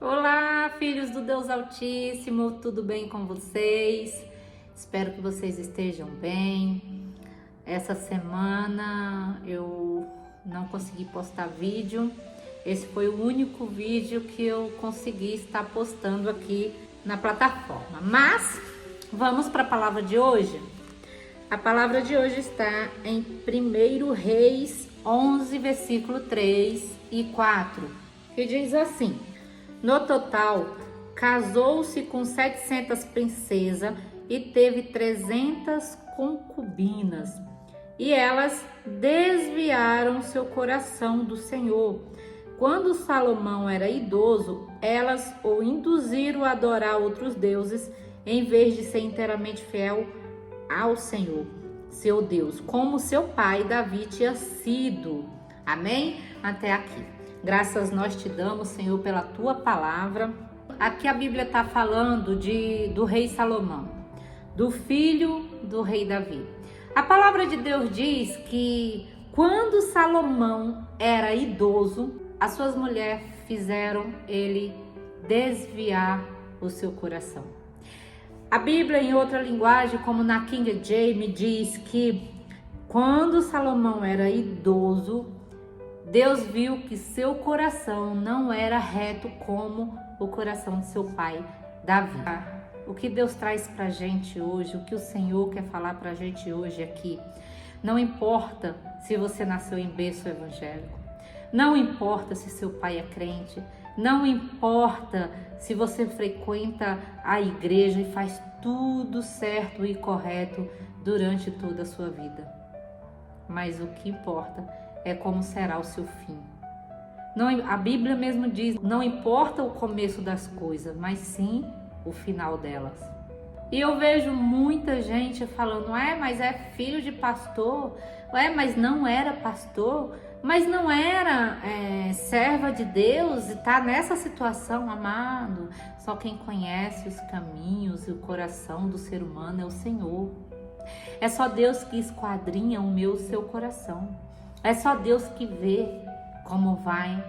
Olá, filhos do Deus Altíssimo, tudo bem com vocês? Espero que vocês estejam bem. Essa semana eu não consegui postar vídeo. Esse foi o único vídeo que eu consegui estar postando aqui na plataforma. Mas vamos para a palavra de hoje. A palavra de hoje está em 1 Reis 11, versículo 3 e 4, que diz assim: no total, casou-se com 700 princesas e teve 300 concubinas. E elas desviaram seu coração do Senhor. Quando Salomão era idoso, elas o induziram a adorar outros deuses, em vez de ser inteiramente fiel ao Senhor, seu Deus, como seu pai Davi tinha sido. Amém? Até aqui. Graças nós te damos, Senhor, pela tua palavra. Aqui a Bíblia está falando do rei Salomão, do filho do rei Davi. A palavra de Deus diz que quando Salomão era idoso, as suas mulheres fizeram ele desviar o seu coração. A Bíblia, em outra linguagem, como na King James, diz que quando Salomão era idoso, Deus viu que seu coração não era reto como o coração de seu pai, Davi. O que Deus traz pra gente hoje, o que o Senhor quer falar pra gente hoje aqui, não importa se você nasceu em berço evangélico, não importa se seu pai é crente, não importa se você frequenta a igreja e faz tudo certo e correto durante toda a sua vida. Mas o que importa é como será o seu fim. Não, a Bíblia mesmo diz, não importa o começo das coisas, mas sim o final delas. E eu vejo muita gente falando, mas é filho de pastor, mas não era pastor, mas não era serva de Deus, e está nessa situação, amado. Só quem conhece os caminhos e o coração do ser humano é o Senhor. É só Deus que esquadrinha o meu e o seu coração. É só Deus que vê como vai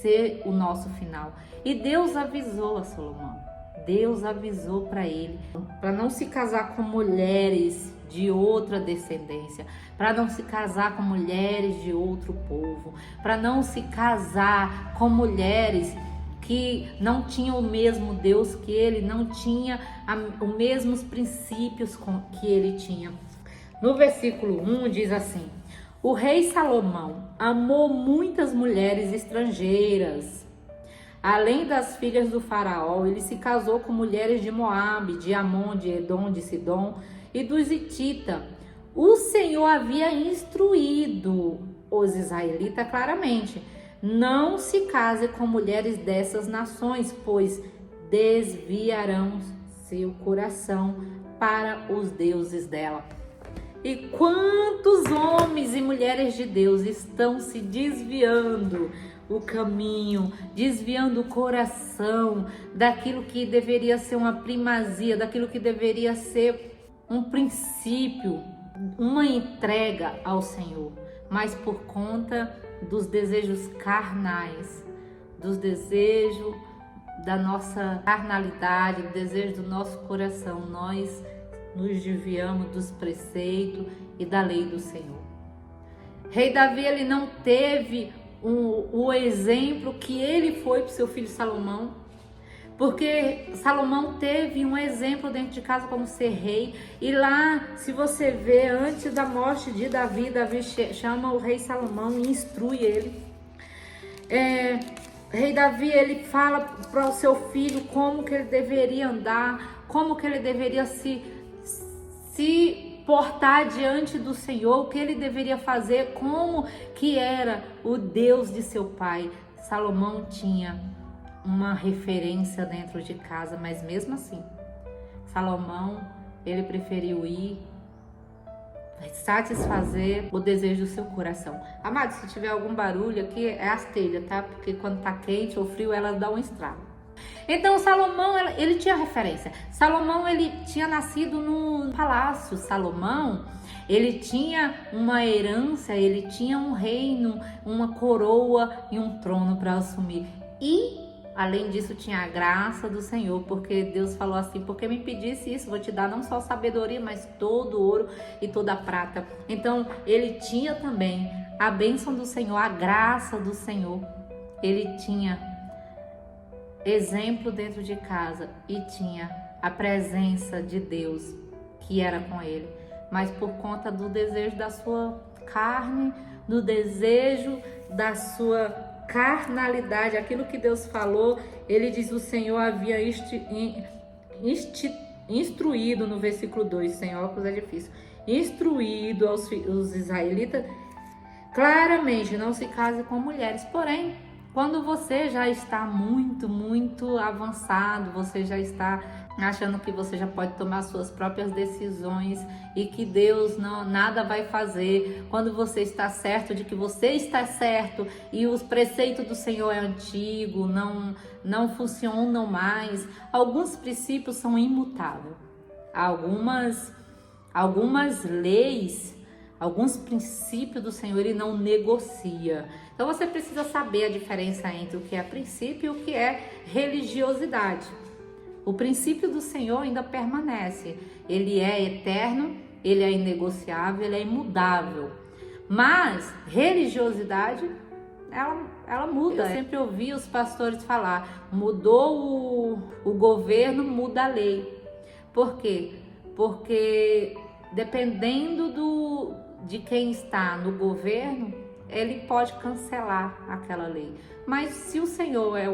ser o nosso final. E Deus avisou a Salomão. Deus avisou para ele, para não se casar com mulheres de outra descendência, para não se casar com mulheres de outro povo, para não se casar com mulheres que não tinham o mesmo Deus que ele, não tinha os mesmos princípios que ele tinha. No versículo 1 diz assim: o rei Salomão amou muitas mulheres estrangeiras. Além das filhas do faraó, ele se casou com mulheres de Moabe, de Amon, de Edom, de Sidom e dos Hititas. O Senhor havia instruído os israelitas claramente: não se case com mulheres dessas nações, pois desviarão seu coração para os deuses dela. E quantos homens e mulheres de Deus estão se desviando o caminho, desviando o coração daquilo que deveria ser uma primazia, daquilo que deveria ser um princípio, uma entrega ao Senhor, mas por conta dos desejos carnais, dos desejos da nossa carnalidade, do desejo do nosso coração, nós nos desviamos dos preceitos e da lei do Senhor. Rei Davi, ele não teve o exemplo que ele foi para o seu filho Salomão, porque Salomão teve um exemplo dentro de casa como ser rei. E lá, se você vê, antes da morte de Davi, Davi chama o rei Salomão e instrui ele. Rei Davi, ele fala para o seu filho como que ele deveria andar, como que ele deveria se portar diante do Senhor, o que ele deveria fazer, como que era o Deus de seu pai. Salomão tinha uma referência dentro de casa, mas mesmo assim, Salomão, ele preferiu ir satisfazer o desejo do seu coração. Amado, se tiver algum barulho aqui, é as telhas, tá? Porque quando tá quente ou frio, elas dão um estrago. Então Salomão, ele tinha referência. Salomão, ele tinha nascido no palácio. Salomão, ele tinha uma herança, ele tinha um reino, uma coroa e um trono para assumir. E Além disso, tinha a graça do Senhor, porque Deus falou assim: porque me pedisse isso, vou te dar não só sabedoria, mas todo o ouro e toda a prata. Então, ele tinha também a bênção do Senhor, a graça do Senhor. Ele tinha exemplo dentro de casa e tinha a presença de Deus que era com ele. Mas por conta do desejo da sua carne, do desejo da sua carnalidade, aquilo que Deus falou, ele diz: o Senhor havia instruído, no versículo 2, sem óculos é difícil, instruído os israelitas, claramente, não se case com mulheres. Porém, quando você já está muito avançado, você já está achando que você já pode tomar suas próprias decisões e que Deus nada vai fazer, quando você está certo de que você está certo e os preceitos do Senhor é antigo, não funcionam mais, alguns princípios são imutáveis, algumas leis, alguns princípios do Senhor ele não negocia. Então você precisa saber a diferença entre o que é princípio e o que é religiosidade. O princípio do Senhor ainda permanece. Ele é eterno, ele é inegociável, ele é imutável. Mas religiosidade, ela muda. Eu sempre ouvi os pastores falar: mudou o governo, muda a lei. Por quê? Porque dependendo de quem está no governo, ele pode cancelar aquela lei. Mas se o Senhor é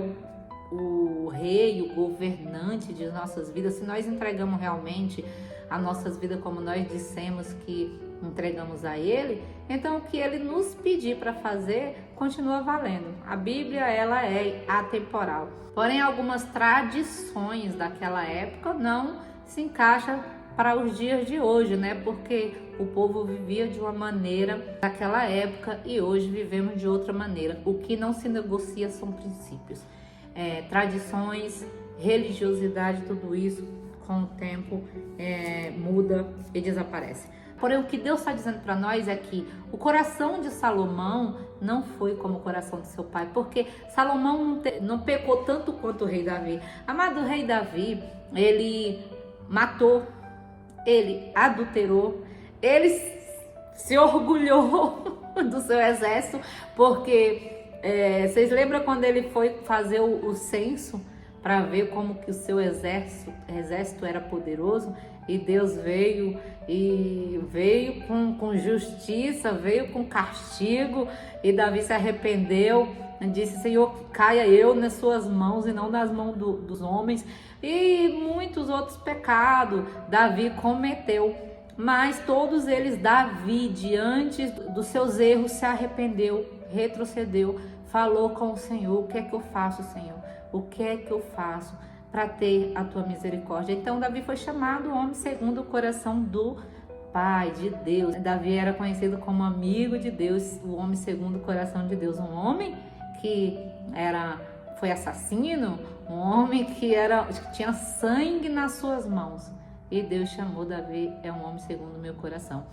o rei, o governante de nossas vidas, se nós entregamos realmente as nossas vidas como nós dissemos que entregamos a ele, então o que ele nos pedir para fazer continua valendo. A Bíblia, ela é atemporal. Porém, algumas tradições daquela época não se encaixam para os dias de hoje, né? Porque o povo vivia de uma maneira naquela época e hoje vivemos de outra maneira. O que não se negocia são princípios, tradições, religiosidade, tudo isso com o tempo muda e desaparece. Porém, o que Deus está dizendo para nós é que o coração de Salomão não foi como o coração de seu pai, porque Salomão não pecou tanto quanto o rei Davi. Amado, o rei Davi, ele matou, ele adulterou, ele se orgulhou do seu exército, porque vocês lembram quando ele foi fazer o censo para ver como que o seu exército era poderoso? E Deus veio com justiça, veio com castigo, e Davi se arrependeu, disse: Senhor, caia eu nas suas mãos e não nas mãos dos homens. E muitos outros pecados Davi cometeu, mas todos eles, Davi, diante dos seus erros, se arrependeu, retrocedeu, falou com o Senhor: o que é que eu faço, Senhor? O que é que eu faço para ter a tua misericórdia? Então Davi foi chamado homem segundo o coração do Pai, de Deus. Davi era conhecido como amigo de Deus, o homem segundo o coração de Deus, um homem que foi assassino, um homem que tinha sangue nas suas mãos, e Deus chamou Davi, é um homem segundo o meu coração.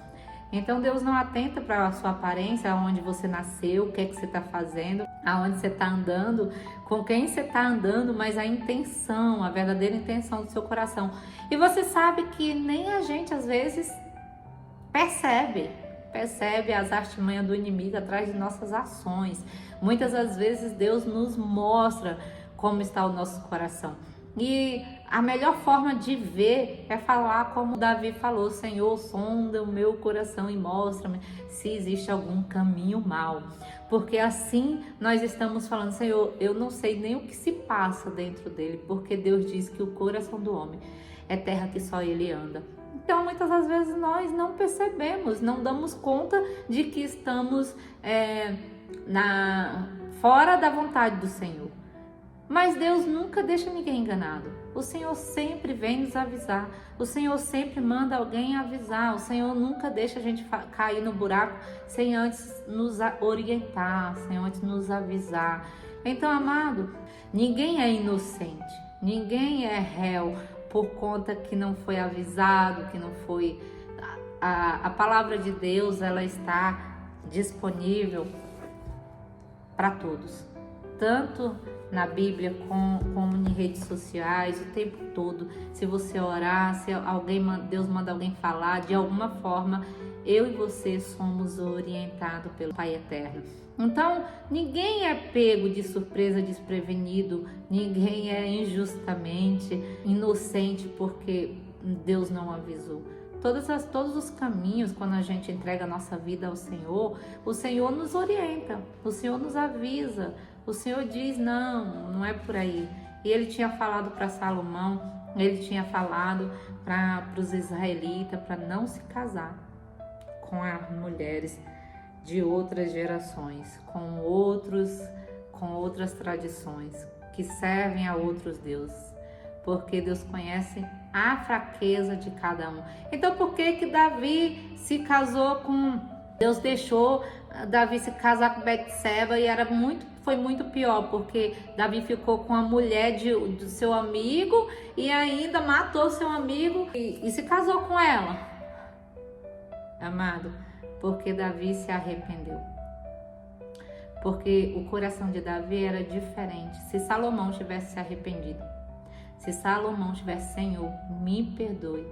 Então Deus não atenta para a sua aparência, aonde você nasceu, o que é que você está fazendo, aonde você está andando, com quem você está andando, mas a intenção, a verdadeira intenção do seu coração. E você sabe que nem a gente às vezes percebe as artimanhas do inimigo atrás de nossas ações. Muitas das vezes Deus nos mostra como está o nosso coração. E a melhor forma de ver é falar como Davi falou: Senhor, sonda o meu coração e mostra-me se existe algum caminho mau. Porque assim nós estamos falando: Senhor, eu não sei nem o que se passa dentro dele, porque Deus diz que o coração do homem é terra que só ele anda. Então, muitas das vezes nós não percebemos, não damos conta de que estamos fora da vontade do Senhor. Mas Deus nunca deixa ninguém enganado. O Senhor sempre vem nos avisar. O Senhor sempre manda alguém avisar. O Senhor nunca deixa a gente cair no buraco sem antes nos orientar, sem antes nos avisar. Então, amado, ninguém é inocente. Ninguém é réu por conta que não foi avisado, que não foi... A palavra de Deus, ela está disponível para todos. Tanto na Bíblia, como em redes sociais, o tempo todo. Se você orar, se Deus manda alguém falar, de alguma forma, eu e você somos orientados pelo Pai Eterno. Então, ninguém é pego de surpresa, desprevenido, ninguém é injustamente inocente porque Deus não avisou. Todos os caminhos, quando a gente entrega a nossa vida ao Senhor, o Senhor nos orienta, o Senhor nos avisa, o Senhor diz, não é por aí. E Ele tinha falado para Salomão, Ele tinha falado para os israelitas para não se casar com as mulheres de outras gerações, com outras tradições, que servem a outros deuses, porque Deus conhece a fraqueza de cada um. Então, por que Davi se casou com... Deus deixou Davi se casar com Betseba e foi muito pior, porque Davi ficou com a mulher do seu amigo e ainda matou seu amigo e se casou com ela. Amado, porque Davi se arrependeu. Porque o coração de Davi era diferente. Se Salomão tivesse se arrependido, se Salomão tivesse, Senhor, me perdoe,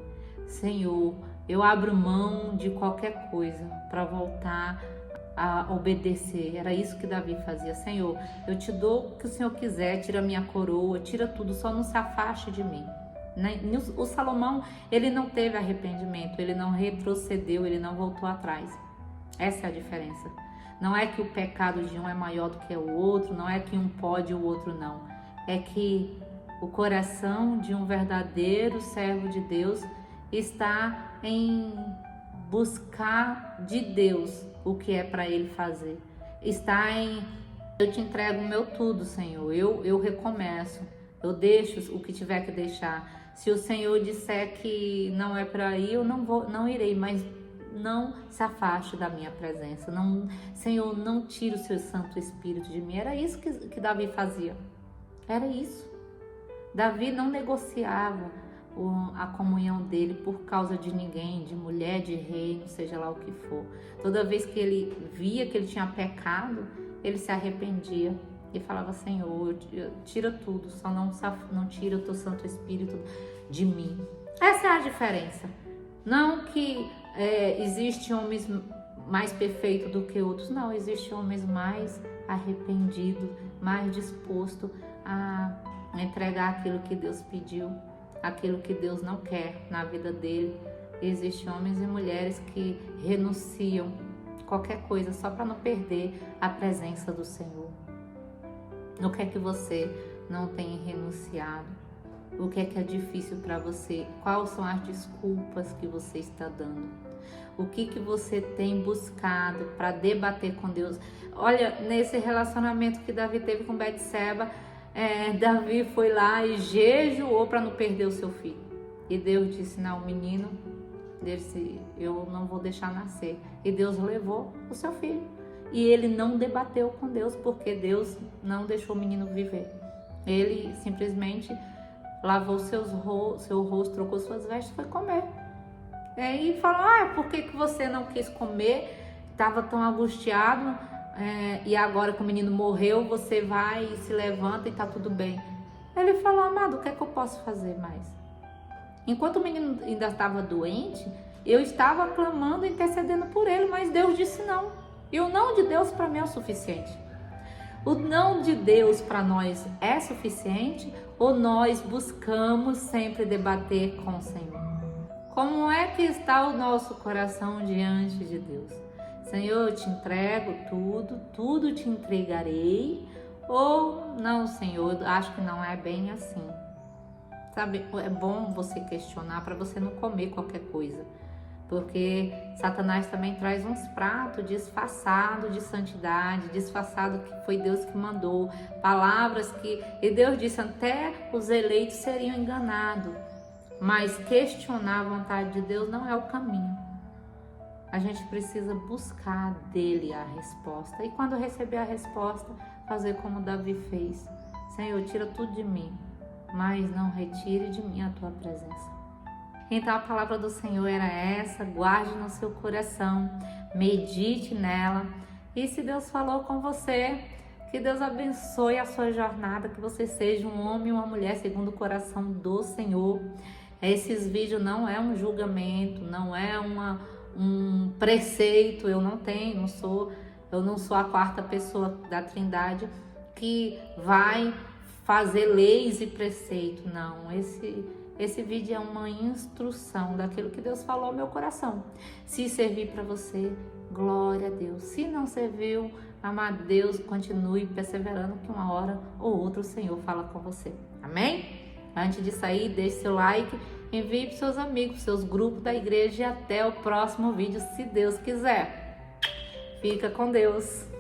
Senhor, eu abro mão de qualquer coisa para voltar a obedecer. Era isso que Davi fazia. Senhor, eu te dou o que o Senhor quiser, tira minha coroa, tira tudo, só não se afaste de mim. O Salomão, ele não teve arrependimento, ele não retrocedeu, ele não voltou atrás. Essa é a diferença. Não é que o pecado de um é maior do que o outro, não é que um pode e o outro não. É que o coração de um verdadeiro servo de Deus está em buscar de Deus o que é para Ele fazer. Está em, eu te entrego o meu tudo, Senhor. Eu recomeço. Eu deixo o que tiver que deixar. Se o Senhor disser que não é para ir, eu não irei, mas não se afaste da minha presença. Não, Senhor, não tire o seu Santo Espírito de mim. Era isso que Davi fazia. Era isso. Davi não negociava a comunhão dele por causa de ninguém, de mulher, de reino, seja lá o que for. Toda vez que ele via que ele tinha pecado, ele se arrependia e falava, Senhor, tira tudo, só não tira o teu Santo Espírito de mim. Essa é a diferença. Não que existe homens mais perfeitos do que outros, não, existe homens mais arrependidos, mais dispostos a entregar aquilo que Deus pediu, aquilo que Deus não quer na vida dele. Existem homens e mulheres que renunciam qualquer coisa só para não perder a presença do Senhor. O que é que você não tem renunciado? O que é difícil para você? Quais são as desculpas que você está dando? O que você tem buscado para debater com Deus? Olha, nesse relacionamento que Davi teve com Betseba, Davi foi lá e jejuou para não perder o seu filho. E Deus disse, não, o menino, eu não vou deixar nascer. E Deus levou o seu filho. E ele não debateu com Deus, porque Deus não deixou o menino viver. Ele simplesmente lavou seu rosto, trocou suas vestes e foi comer. E falou, por que você não quis comer? Estava tão angustiado. E agora que o menino morreu, você vai e se levanta e tá tudo bem. Ele falou, amado, o que é que eu posso fazer mais? Enquanto o menino ainda estava doente, eu estava clamando, intercedendo por ele, mas Deus disse não. E o não de Deus para mim é o suficiente. O não de Deus para nós é suficiente ou nós buscamos sempre debater com o Senhor? Como é que está o nosso coração diante de Deus? Senhor, eu te entrego tudo te entregarei. Ou não, Senhor, eu acho que não é bem assim. Sabe, é bom você questionar para você não comer qualquer coisa. Porque Satanás também traz uns pratos disfarçados de santidade, disfarçado que foi Deus que mandou, palavras que... E Deus disse, até os eleitos seriam enganados. Mas questionar a vontade de Deus não é o caminho. A gente precisa buscar dele a resposta. E quando receber a resposta, fazer como Davi fez. Senhor, tira tudo de mim, mas não retire de mim a tua presença. Então a palavra do Senhor era essa, guarde no seu coração, medite nela. E se Deus falou com você Que Deus abençoe a sua jornada, que você seja um homem e uma mulher segundo o coração do Senhor. Esses vídeos não é um julgamento, não é um preceito. Eu não sou a quarta pessoa da Trindade que vai fazer leis e preceito. Não, esse vídeo é uma instrução daquilo que Deus falou ao meu coração. Se servir para você, glória a Deus. Se não serviu, amado Deus, continue perseverando, que uma hora ou outra o Senhor fala com você. Amém? Antes de sair, deixe seu like, envie para seus amigos, seus grupos da igreja e até o próximo vídeo, se Deus quiser. Fica com Deus.